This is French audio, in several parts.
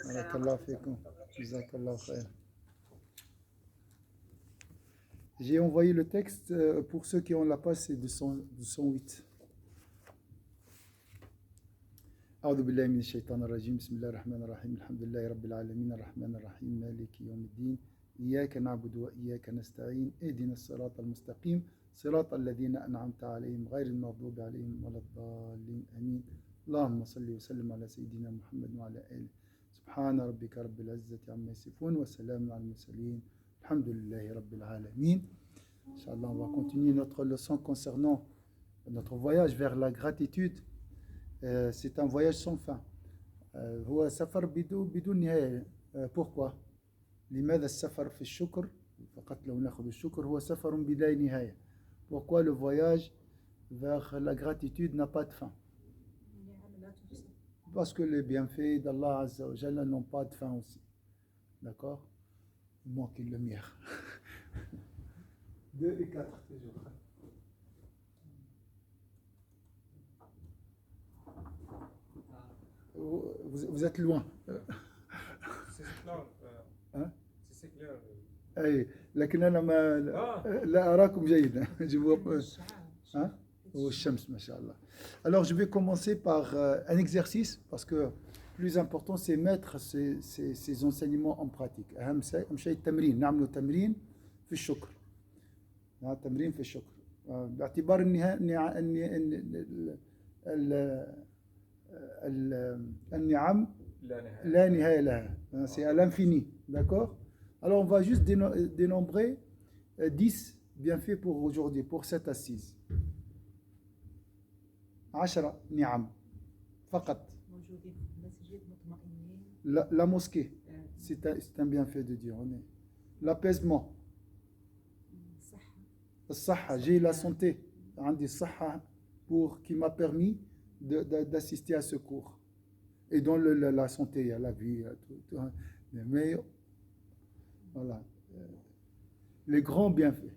Barakallahu fikum. Jazakallahu khair. J'ai envoyé le texte pour ceux qui ont la page, c'est 208. أعوذ بالله من الشيطان الرجيم بسم الله الرحمن الرحيم الحمد لله رب العالمين الرحمن الرحيم مالك يوم الدين إياك نعبد وإياك نستعين اهدنا الصراط المستقيم صراط الذين أنعمت عليهم غير المغضوب عليهم ولا الضالين آمين اللهم صل وسلم على سيدنا محمد وعلى آله سبحان ربك رب العزة عما يصفون وسلام على المرسلين الحمد لله رب العالمين. Inch'Allah, on va continuer notre leçon concernant notre voyage vers la gratitude. C'est un voyage sans fin. هو سفر بدون نهاية. Pourquoi؟ لماذا السفر في الشكر؟ فقط لو نأخذ الشكر هو سفر بلا نهاية. Pourquoi le voyage vers la gratitude n'a pas de fin? Parce que les bienfaits d'Allah Azza wa Jalla n'ont pas de fin aussi. D'accord? Il manque une lumière. 2 et 4 toujours. Vous êtes loin. C'est clair. أي لكن أنا ما لا أراكم جيدا. Je vois والشمس ما شاء الله. Alors je vais commencer par un exercice parce que plus important c'est mettre ces enseignements en pratique. أهم شيء التمرين. نعمل تمرين في الشكر. تمرين في الشكر. باعتبار النعم لا نهاية لها. C'est à l'infini. D'accord? Alors on va juste dénombrer 10 bienfaits pour aujourd'hui, pour cette assise. 10 نعم فقط. La mosquée, c'est un bienfait de Dieu. L'apaisement. الصحة, j'ai la santé. عندي الصحة qui m'a permis d'assister à ce cours. Et dans la santé, il y a la vie, tout. Mais voilà, les grands bienfaits.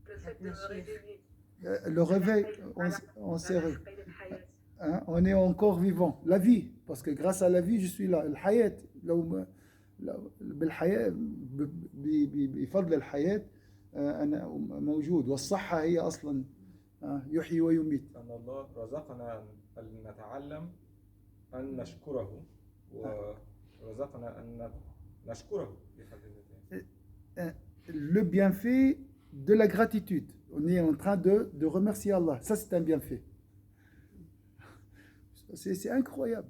Le fait de me réveiller. Le réveil, on est encore vivant. La vie, parce que grâce à la vie, je suis là. الحياة بالحياة بفضل الحياة أنا موجود. والصحة هي أصلا يحيي ويميت. أن الله رزقنا أن نتعلم أن نشكره ورزقنا أن نشكره. Le bienfait de la gratitude. On est en train de remercier Allah. Ça, c'est un bienfait. C'est incroyable.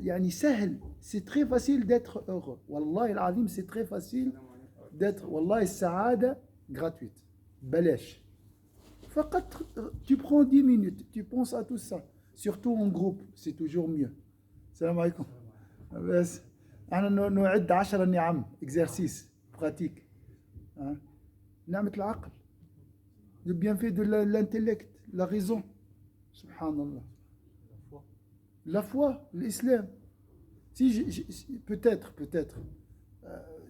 يعني سهل. C'est très facile d'être heureux. Wallahi al-azim, c'est très facile d'être. Wallahi, السعادة gratuite. بلاش. فقط, tu prends 10 minutes, tu penses à tout ça. Surtout en groupe, c'est toujours mieux. Salam alaikum. بس أنا نعد 10 نعم. Exercice pratique. نعمة العقل. Le bienfait de l'intellect, la raison. Subhanallah. La foi, l'islam. Peut-être,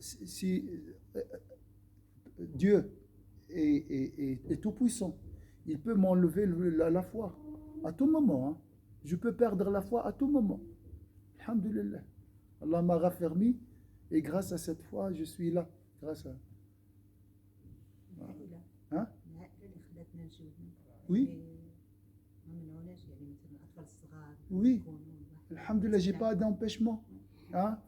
si Dieu est tout puissant, il peut m'enlever la foi à tout moment. Je peux perdre la foi à tout moment. Alhamdulillah. Allah m'a raffermi et grâce à cette foi, je suis là. Grâce à... Oui. Oui. Alhamdulillah, j'ai pas d'empêchement.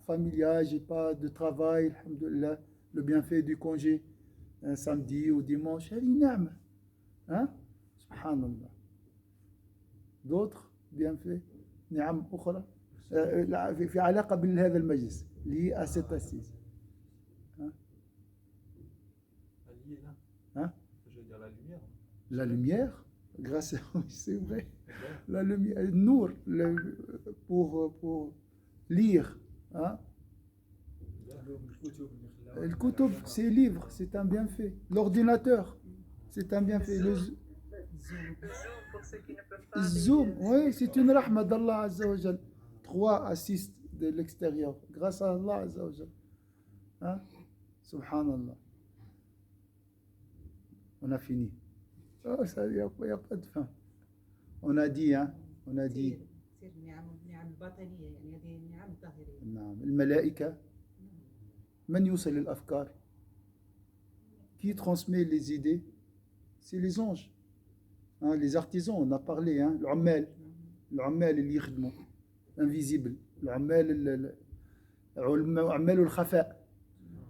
Familial, j'ai pas de travail. Alhamdulillah, le bienfait du congé, un samedi ou dimanche. Subhanallah. D'autres bienfaits. نعم أخرى في علاقة بهذا المجلس lié à cette assise. Je veux dire la lumière. La lumière, grâce à oui, c'est vrai. La lumière, le nour, pour lire. Le kutub, c'est livre, c'est un bienfait. L'ordinateur, c'est un bienfait. Le Zoom pour ceux qui ne peuvent pas. Zoom, oui, c'est une rahma d'Allah Azza wa Jal. 3 assistent de l'extérieur, grâce à Allah Azza wa Jal. Subhanallah. On a fini. Il n'y a pas de fin. On a dit, on a dit. باطنية يعني هذه النعم الظاهرية. نعم. الملائكة من يوصل الأفكار؟ Qui transmet les idées? C'est les anges. Hein, les artisans, on a parlé, hein, العمال اللي يخدموا invisible, العمال عمال الخفاء.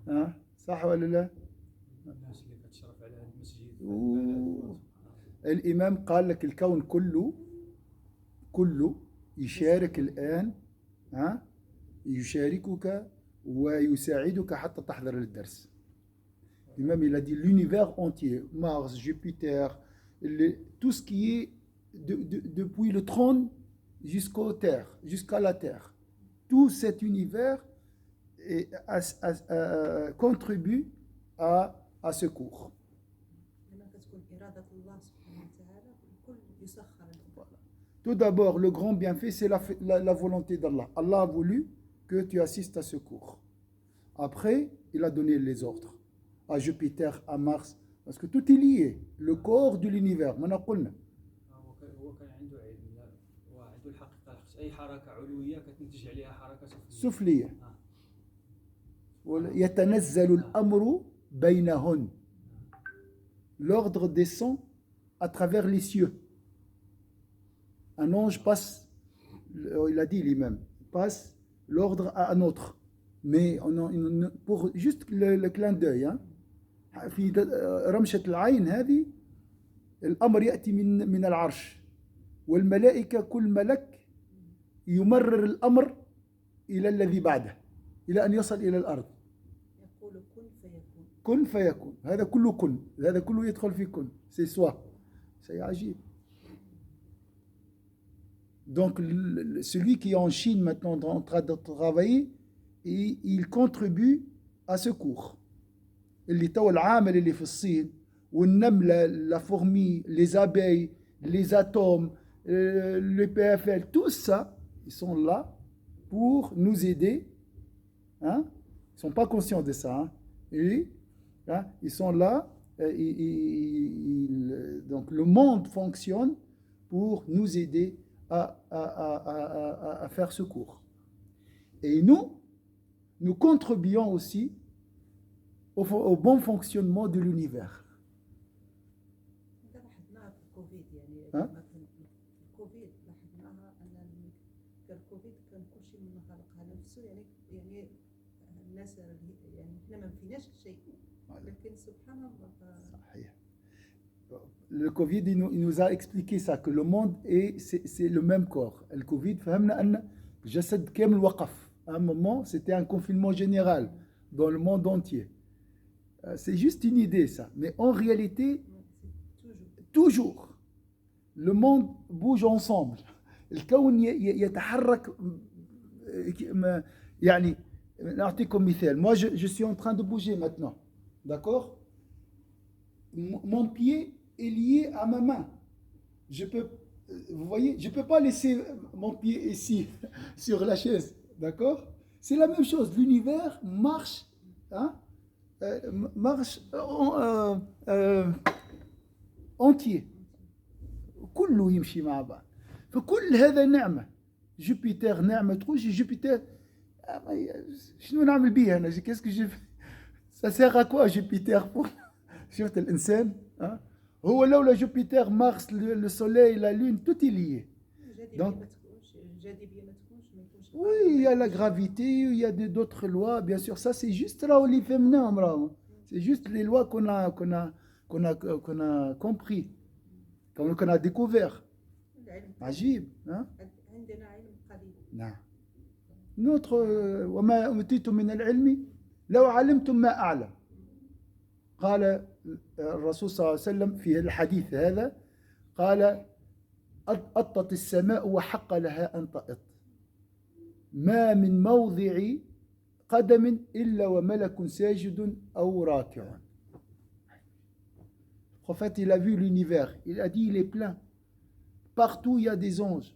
ها صح ولا لا؟ الناس اللي كتشرف على المسجد. الإمام قال لك الكون كله يشارك الآن، ها يشاركك ويساعدك حتى تحضر للدرس. L'imam il a dit l'univers entier, Mars, Jupiter, tout ce qui est depuis le trône jusqu'aux terres, jusqu'à la terre, tout cet univers contribue à ce cours. Tout d'abord, le grand bienfait, c'est la volonté d'Allah. Allah a voulu que tu assistes à ce cours. Après, il a donné les ordres à Jupiter, à Mars, parce que tout est lié. Le corps de l'univers. هو كان عنده علم وعنده الحقيقة، أي حركة علوية كتنتج عليها حركة سفلية. يتنزل الأمر بينهن. L'ordre descend à travers les cieux. Un ange passe, il a dit lui-même, passe l'ordre à un autre. Mais pour juste le clin d'œil, hein, في رمشة العين هذه الأمر يأتي من العرش، والملائكة كل ملك يمرر الأمر إلى الذي بعده إلى أن يصل إلى الأرض. يقول كن فيكون. هذا كله كن، هذا كله يدخل في كن. C'est soi. C'est عجيب. Donc celui qui est en Chine maintenant en train de travailler, il contribue à ce cours. اللي تو العامل اللي في الصين والنملة، la fourmi, les abeilles, les atomes, le PFL, tout ça, ils sont là pour nous aider. Hein? Ils ne sont pas conscients de ça. Hein? Hein? Ils sont là. Donc le monde fonctionne pour nous aider à faire ce cours. Et nous contribuons aussi au bon fonctionnement de l'univers. لاحظناها في الكوفيد يعني الكوفيد لاحظناها ان الكوفيد كان كل شيء منغلق على نفسه يعني الناس يعني احنا ما فيناش شيء لكن سبحان الله. صحيح. Le Covid il nous a expliqué ça, que le monde c'est le même corps. Le Covid فهمنا ان الجسد كامل وقف. À un moment c'était un confinement général dans le monde entier. C'est juste une idée ça, mais en réalité toujours le monde bouge ensemble. الكون يتحرك. يعني نعطيكم مثال. Moi je suis en train de bouger maintenant, d'accord? Mon pied est lié à ma main. Vous voyez, je peux pas laisser mon pied ici sur la chaise, d'accord? C'est la même chose. L'univers marche, hein? marche entier. كله يمشي مع بعض. فكل هذا نعمة. جوبيتر نعمة تخش جوبيتر. شنو نعمل بيه أنا؟ qu'est-ce que je fais? Ça sert à quoi Jupiter pour شفت الإنسان؟ هو لولا جوبيتر مارس le soleil la lune tout est lié. Donc oui, il y a la gravité, il y a d'autres lois, bien sûr. Ça, c'est juste là où les féminins, c'est juste les lois qu'on a compris, qu'on a découvert. عجيب, hein? نعم. Notre وما أوتيتم من العلم لو علمتم ما أعلم. قال الرسول صلى الله عليه وسلم في الحديث هذا قال أطت السماء وحق لها أن تأط. ما من موضع قدم إلا وملك ساجد أو راكع. Le prophète, il a vu l'univers. Il a dit, il est plein. Partout, il y a des anges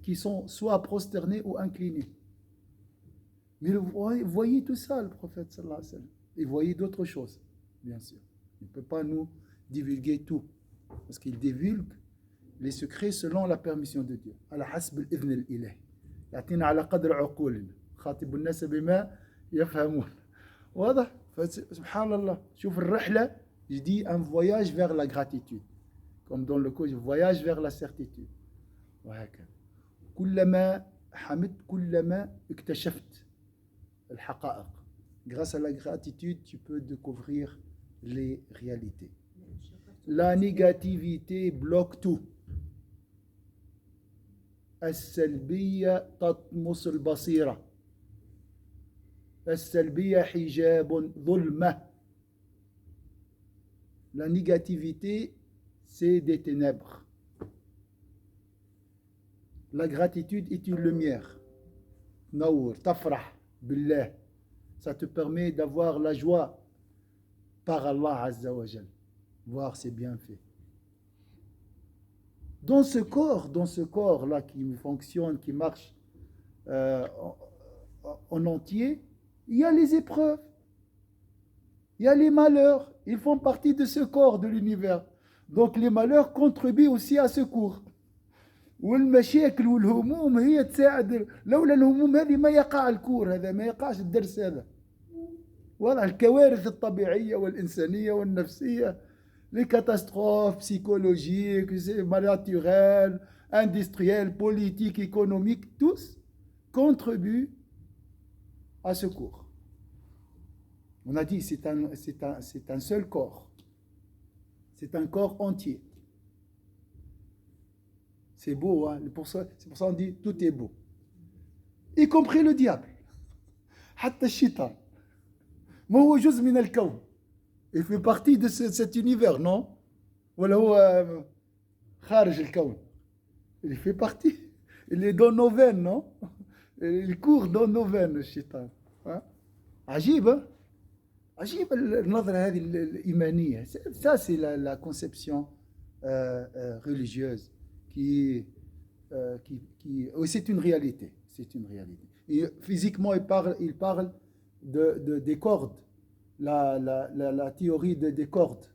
qui sont soit prosternés ou inclinés. Mais vous voyez tout ça, le prophète, sallallahu alayhi wa sallam. Il voyait d'autres choses, bien sûr. Il ne peut pas nous divulguer tout. Parce qu'il divulgue les secrets selon la permission de Dieu على حسب الإذن الإلهي يعطينا على قدر عقولنا خاطب الناس بما يفهمون واضح سبحان الله شوف الرحلة je dis un voyage vers la gratitude comme dans le cours voyage vers la certitude وهكذا كلما حمدت كلما اكتشفت الحقائق grâce à la gratitude tu peux découvrir les réalités la négativité bloque tout السلبية تطمس البصيرة السلبية حجاب ظلمة la négativité c'est des ténèbres la gratitude est une lumière نور تفرح بالله ça te permet d'avoir la joie par Allah Azza wa Jal voir ses bienfaits dans ce corps là qui fonctionne, qui marche en entier, il y a les épreuves, il y a les malheurs, ils font partie de ce corps de l'univers. Donc les malheurs contribuent aussi à ce cours. والمشاكل والهموم هي تساعد لولا الهموم هذه ما يقع الكور هذا ما يقعش الدرس هذا واضح الكوارث الطبيعية والإنسانية والنفسية les catastrophes psychologiques, naturelles, industrielles, politiques, économiques, tous contribuent à ce cours. On a dit c'est un seul corps. C'est un corps entier. C'est beau, hein? C'est pour ça qu'on dit tout est beau. Y compris le diable. حتى الشيطان. ما هو جزء من الكون. Il fait partie de cet univers, non? ولا هو خارج الكون. Il fait partie. Il est dans nos veines, non? Il court dans nos veines, الشيطان. عجيب عجيب النظرة هذه الإيمانية. Ça, c'est la conception religieuse qui c'est une réalité. C'est une réalité. Et physiquement, il parle des cordes. La théorie des cordes.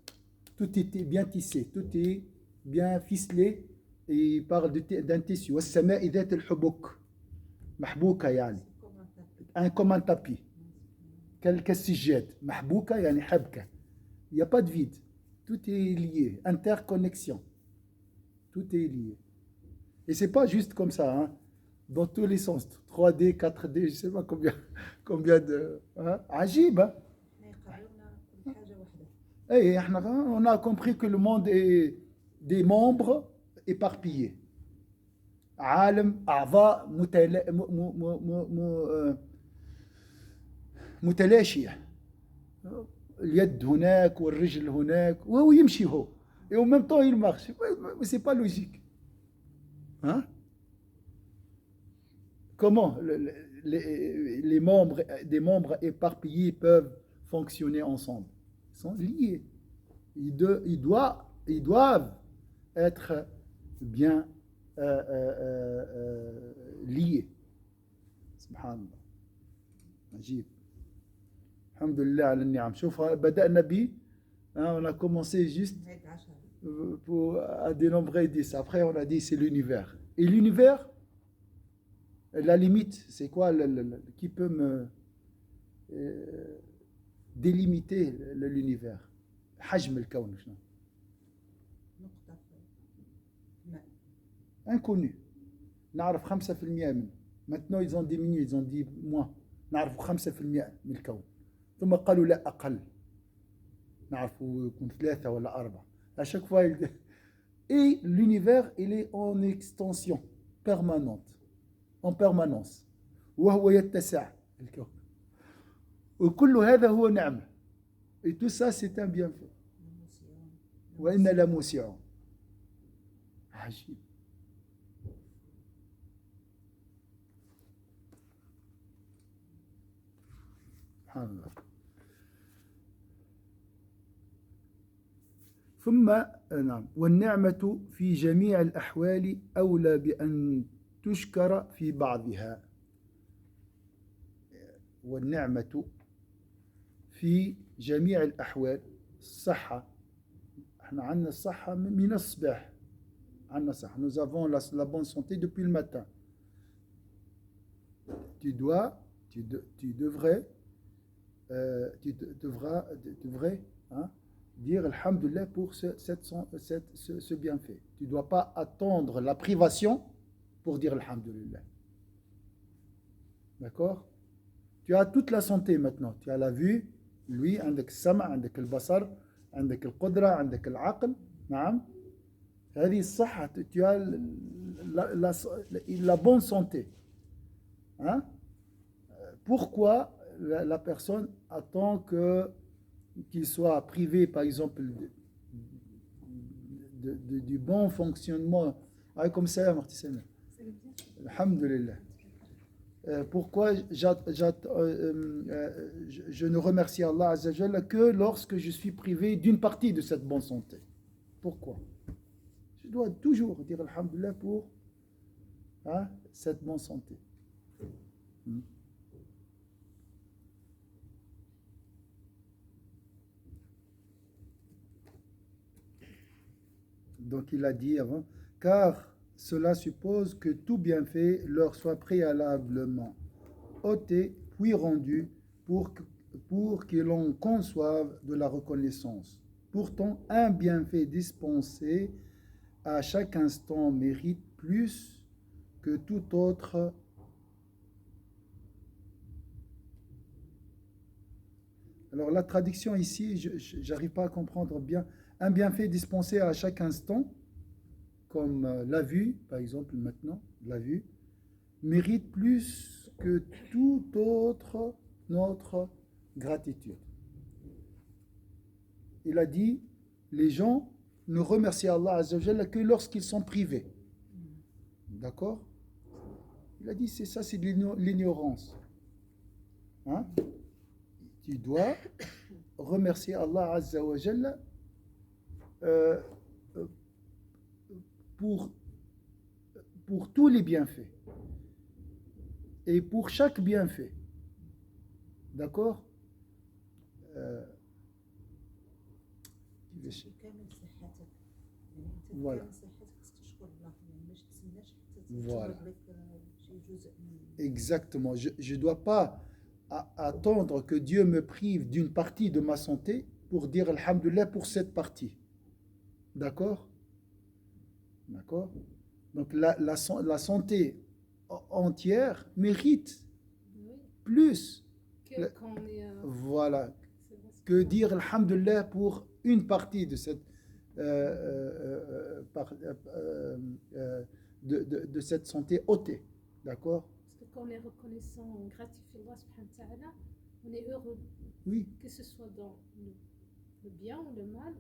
Tout est bien tissé, tout est bien ficelé. Et il parle d'un tissu. والسماء ذات الحبك محبوكة يعني. Comme un tapis. كالسجاد. محبوكة يعني حبكة. Il n'y a pas de vide. Tout est lié. Interconnexion. Tout est lié. Et c'est pas juste comme ça, hein. Dans tous les sens. 3D, 4D, je sais pas combien de... Hein? عجيب, hein? Et on a compris que le monde est des membres éparpillés. عالم أعضاء متلاشية. اليد هناك والرجل هناك وهو يمشي هو. Et en même temps il marche. Mais c'est pas logique. Hein? Comment les membres, des membres éparpillés peuvent fonctionner ensemble? Ils sont liés. Ils doivent être bien liés. Subhanallah. Ajib. Alhamdulillah ala ni'am. شوف بدأنا ب on a commencé juste à dénombrer 10. Après on a dit c'est l'univers. Et l'univers, la limite, c'est quoi qui peut me délimiter l'univers? حجم الكون شنو؟ inconnu. نعرف 5% منه. Maintenant ils ont diminué, ils ont dit moins. نعرف 5% من الكون. ثم قالوا لا أقل. نعرفوا يكون 3 ولا 4. À chaque fois et l'univers il est en extension permanente, en permanence. وهو يتسع الكون. وكل هذا هو نعمة. Et tout ça c'est un bienfait. وإن لموسعون. عجيب. سبحان الله. ثم نعم والنعمة في جميع الأحوال أولى بأن تشكر في بعضها. والنعمة في جميع الأحوال الصحة. احنا عندنا الصحة من الصباح عندنا صحة. Nous avons la bonne santé depuis le matin. Tu devrais hein, dire Alhamdulillah pour ce bienfait. Tu ne dois pas attendre la privation pour dire Alhamdulillah. D'accord? Tu as toute la santé maintenant. Tu as la vue, lui, عندك السمع, عندك البصر, عندك القدرة, عندك العقل. نعم. هذه الصحة. Tu as la bonne santé. Hein? Pourquoi la personne attend qu'il soit privé, par exemple, du bon fonctionnement? Comme ça, Martissana. Alhamdulillah. Pourquoi je ne remercie Allah Azza wa Jalla que lorsque je suis privé d'une partie de cette bonne santé? Pourquoi? Je dois toujours dire Alhamdulillah pour cette bonne santé. Donc il a dit avant, car cela suppose que tout bienfait leur soit préalablement ôté puis rendu pour que l'on conçoive de la reconnaissance. Pourtant, un bienfait dispensé à chaque instant mérite plus que tout autre. Alors la traduction ici, je n'arrive pas à comprendre bien. Un bienfait dispensé à chaque instant, comme la vue, par exemple maintenant, la vue, mérite plus que tout autre notre gratitude. Il a dit, les gens ne remercient Allah Azza wa Jalla que lorsqu'ils sont privés. D'accord? Il a dit, c'est ça, c'est de l'ignorance. Hein? Tu dois remercier Allah Azza wa Jalla pour tous les bienfaits et pour chaque bienfait. D'accord? Voilà. Voilà. Exactement. Je ne dois pas attendre que Dieu me prive d'une partie de ma santé pour dire Alhamdulillah pour cette partie. D'accord? D'accord? Donc la santé entière mérite plus voilà, que dire Alhamdulillah pour une partie de cette de cette santé ôtée. D'accord? Parce que quand on est reconnaissant, on gratifie Allah subhanahu wa ta'ala, on est heureux. Oui. Que ce soit dans le bien ou le mal.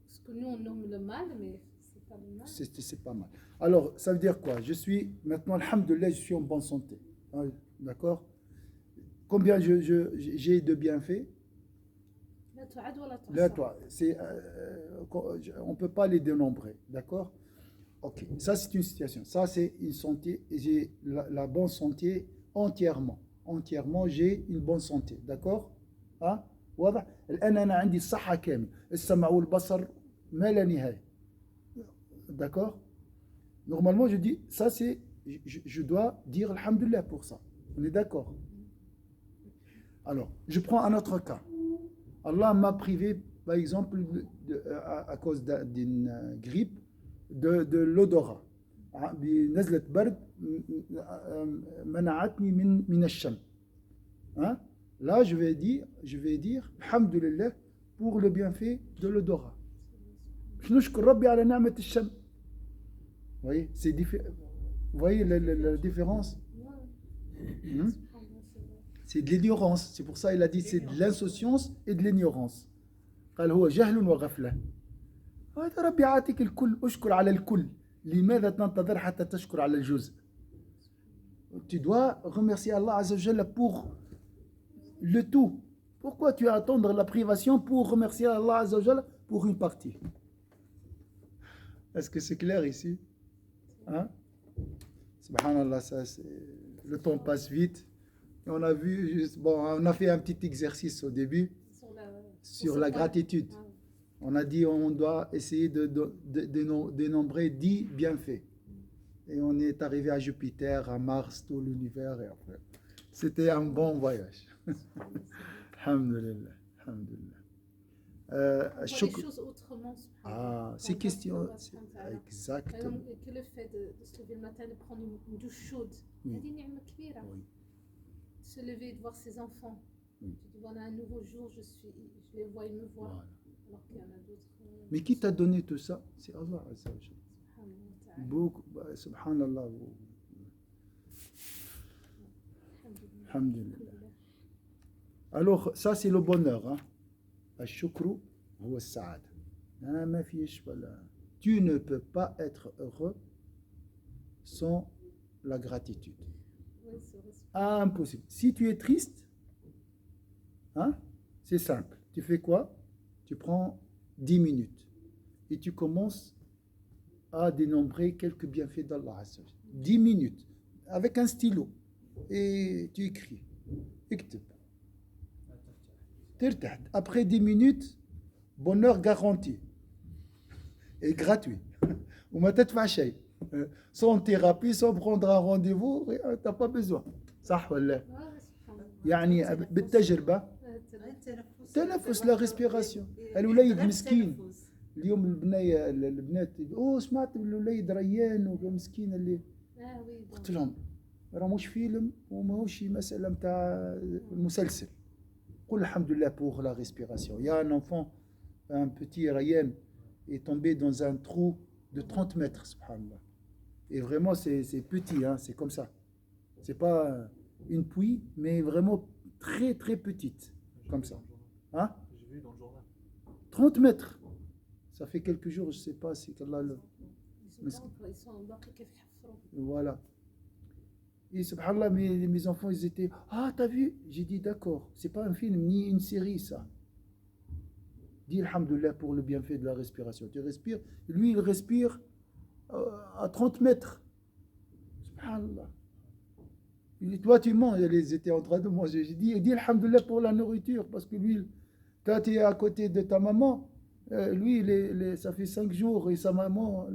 Ce que nous on nomme le mal, mais c'est pas le mal. C'est pas mal. Alors, ça veut dire quoi? Je suis maintenant, alhamdulillah, je suis en bonne santé. D'accord? Combien j'ai de bienfaits? Là, toi, on ne peut pas les dénombrer. D'accord? Ok, ça c'est une situation. Ça c'est une santé. J'ai la bonne santé entièrement. Entièrement, j'ai une bonne santé. D'accord? واضح؟ الآن أنا عندي الصحة كامل. السمع والبصر ما لا نهاية. D'accord? Normalement, je dis, ça c'est, je dois dire Alhamdulillah pour ça. On est d'accord? Alors, je prends un autre cas. Allah m'a privé, par exemple, à cause d'une grippe, de l'odorat. بنزلة برد منعتني من الشم. Là, je vais dire Alhamdulillah pour le bienfait de l'odorat. نشكر ربي على نعمة الشم. Vous voyez, vous voyez la différence? C'est de l'ignorance. C'est pour ça qu'il a dit c'est de l'insouciance et de l'ignorance. قال هو جهل وغفلة. هذا ربي عاتك الكل اشكر على الكل. لماذا تنتظر حتى تشكر على الجزء? Tu dois remercier Allah Azza wa Jalla pour le tout. Pourquoi tu vas attendre la privation pour remercier Allah Azza wa Jalla pour une partie? Est-ce que c'est clair ici? Subhanallah, le temps passe vite. Et on a vu, on a fait un petit exercice au début sur la gratitude. On a dit on doit essayer de dénombrer 10 bienfaits. Et on est arrivé à Jupiter, à Mars, tout l'univers. Et après, c'était un bon voyage. Alhamdulillah. Alhamdulillah. On voit les Shukr. choses autrement. C'est question. Par Exactement. exemple, que le fait de se lever le matin, de prendre une douche chaude, Oui. هذه نعمة كبيرة. Oui. Se lever, de voir ses enfants. Oui. Tu dis, voilà, un nouveau jour, je les vois, ils me voient. Voilà. Alors qu'il y en a d'autres. Mais qui t'a donné tout ça? C'est Allah Azza wa Jalla. Subhanallah wa ta'ala. Beaucoup, subhanallah. Alhamdulillah. Alhamdulillah. Alors, ça c'est le bonheur. Hein? Al-shukru huwa as-sa'ada. Ah, ma fiche, voilà. Tu ne peux pas être heureux sans la gratitude. Ouais, c'est vrai. Impossible. Si tu es triste, hein, c'est simple. Tu fais quoi? Tu prends 10 minutes et tu commences à dénombrer quelques bienfaits d'Allah. 10 minutes avec un stylo et tu écris. Écris. Après 10 minutes, bonheur garanti et gratuit. Ou ma tête fâchée. Sans thérapie, sans prendre un rendez-vous, tu n'as pas besoin. صح ولا؟ Ouais, subhanallah. يعني بالتجربة تنفس لا ريسبيراسيون. الوليد مسكين اليوم البنات سمعت الوليد ريان ومسكين اللي Ah oui, قلت لهم راه مش فيلم وماهوش مسألة نتاع المسلسل. قول الحمد لله pour la respiration. Il y a un enfant, un petit Ryan est tombé dans un trou de 30 mètres, subhanallah. Et vraiment c'est petit, hein, c'est comme ça. C'est pas une puits, mais vraiment très très petite, comme ça. Hein? J'ai vu dans le journal. 30 mètres. Ça fait quelques jours, je sais pas si qu'Allah le... ils sont embarqués كيف يحفروا. Voilà. Et subhanallah, mes enfants, ils étaient... Ah, t'as vu? J'ai dit, d'accord, c'est pas un film ni une série, ça. Dis alhamdoulilah pour le bienfait de la respiration. Tu respires. Lui, il respire à 30 mètres. Subhanallah. Il dit, toi, tu manges. Ils étaient en train de manger. J'ai dit, dis alhamdoulilah pour la nourriture. Parce que lui, quand tu es à côté de ta maman, lui, ça fait 5 jours. Et sa maman,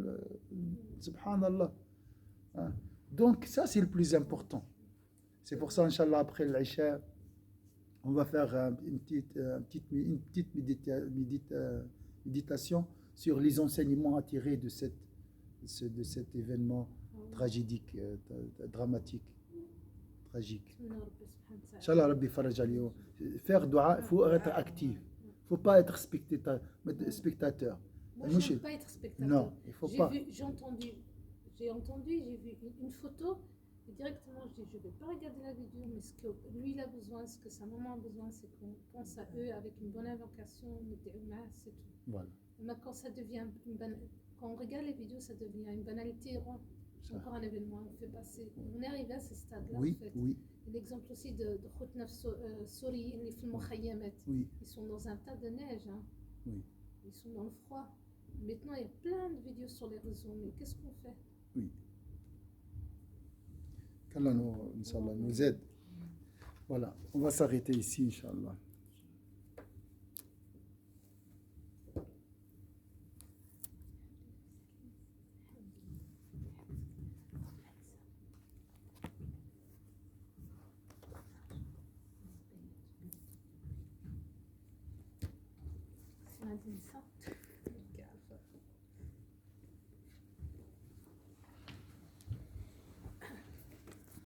subhanallah. Hein? Donc, ça, c'est le plus important. C'est pour ça, Inch'Allah, après l'Isha, on va faire une petite méditation sur les enseignements à tirer de cet événement tragédique, dramatique, tragique. Inch'Allah, Rabbi Faraj al-Yawm. Faire dua, il faut être actif. Il ne faut pas être spectateur. Moi, je ne veux pas être spectateur. Non, il ne faut pas. J'ai entendu, j'ai vu une photo, et directement je dis, je ne vais pas regarder la vidéo, mais ce que lui il a besoin, ce que sa maman a besoin, c'est qu'on pense à eux avec une bonne invocation, c'est tout. Voilà. Mais quand ça devient quand on regarde les vidéos, ça devient une banalité. C'est encore un événement, on fait passer. On est arrivé à ce stade-là, Oui, en fait. oui. L'exemple aussi de Khotnaf Sori, les films Khayyamet. Oui. Ils sont dans un tas de neige. Hein. Oui. Ils sont dans le froid. Maintenant, il y a plein de vidéos sur les réseaux, mais qu'est-ce qu'on fait? Oui. Qu'Allah nous aide. Voilà, on va s'arrêter ici, Inch'Allah. C'est ça.